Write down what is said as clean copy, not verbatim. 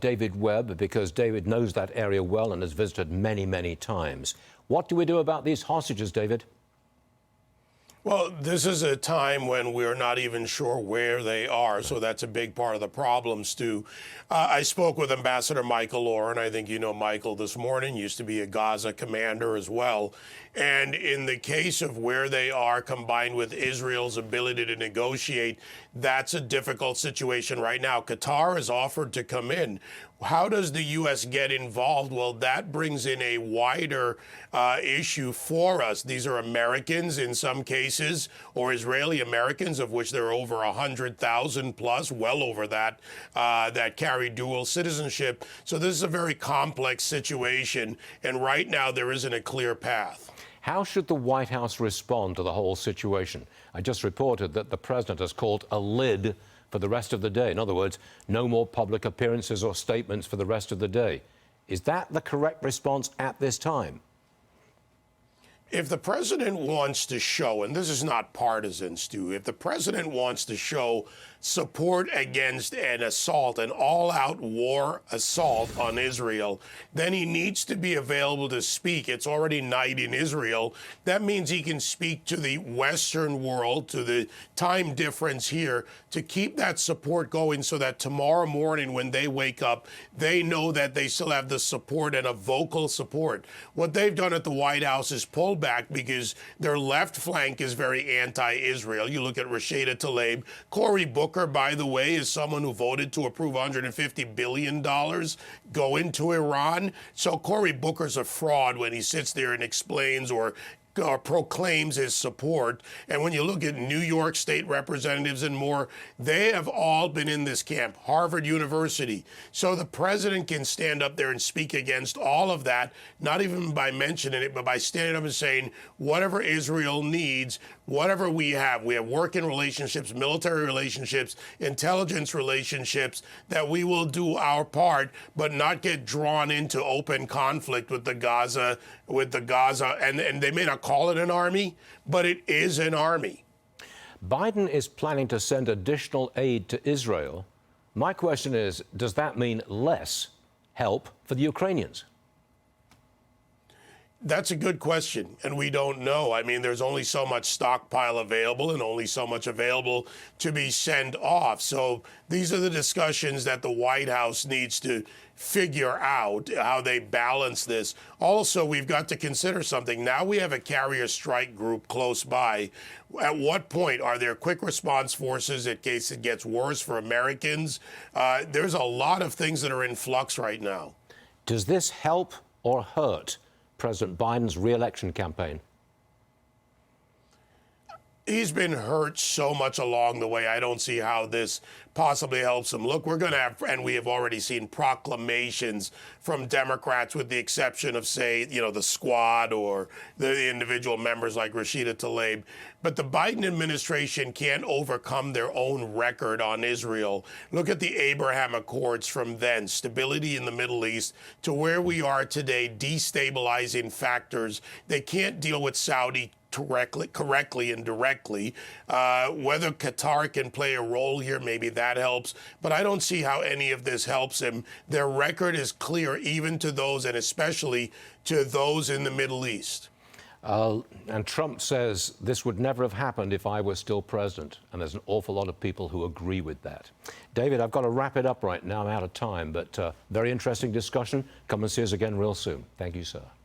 David Webb because David knows that area well and has visited many, many times. What do we do about these hostages, David? Well, this is a time when we're not even sure where they are, so that's a big part of the problem, Stu. I spoke with Ambassador Michael Oren. I think you know Michael this morning, used to be a Gaza commander as well. And in the case of where they are, combined with Israel's ability to negotiate, that's a difficult situation right now. Qatar has offered to come in. How does the U.S. get involved? Well, that brings in a wider issue for us. These are Americans in some cases, or Israeli Americans, of which there are over 100,000 plus, well over that, that carry dual citizenship. So this is a very complex situation, and right now there isn't a clear path. How should the White House respond to the whole situation? I just reported that the president has called a lid for the rest of the day. In other words, no more public appearances or statements for the rest of the day. Is that the correct response at this time? If the president wants to show, and this is not partisan, Stu, if the president wants to show support against an assault, an all-out war assault on Israel, then he needs to be available to speak. It's already night in Israel. That means he can speak to the Western world, to the time difference here, to keep that support going so that tomorrow morning when they wake up, they know that they still have the support and a vocal support. What they've done at the White House is pull back because their left flank is very anti-Israel. You look at Rashida Tlaib. Cory Booker, by the way, is someone who voted to approve $150 billion going to Iran. So Cory Booker's a fraud when he sits there and explains or proclaims his support. And when you look at New York state representatives and more, they have all been in this camp, Harvard University. So the president can stand up there and speak against all of that, not even by mentioning it, but by standing up and saying, whatever Israel needs, whatever we have working relationships, military relationships, intelligence relationships, that we will do our part, but not get drawn into open conflict with the Gaza, and they may not call it an army, but it is an army. Biden is planning to send additional aid to Israel. My question is, does that mean less help for the Ukrainians? That's a good question, and we don't know. I mean, there's only so much stockpile available and only so much available to be sent off. So these are the discussions that the White House needs to figure out, how they balance this. Also, we've got to consider something. Now we have a carrier strike group close by. At what point are there quick response forces in case it gets worse for Americans? There's a lot of things that are in flux right now. Does this help or hurt President Biden's re-election campaign? He's been hurt so much along the way. I don't see how this possibly helps him. Look, we're going to have, and we have already seen proclamations from Democrats, with the exception of, say, the squad or the individual members like Rashida Tlaib. But the Biden administration can't overcome their own record on Israel. Look at the Abraham Accords from then, stability in the Middle East, to where we are today, destabilizing factors. They can't deal with Saudi correctly and directly. Whether Qatar can play a role here, maybe that helps. But I don't see how any of this helps him. Their record is clear, even to those, and especially to those in the Middle East. And Trump says this would never have happened if I were still president. And there's an awful lot of people who agree with that. David, I've got to wrap it up right now. I'm out of time. But very interesting discussion. Come and see us again real soon. Thank you, sir.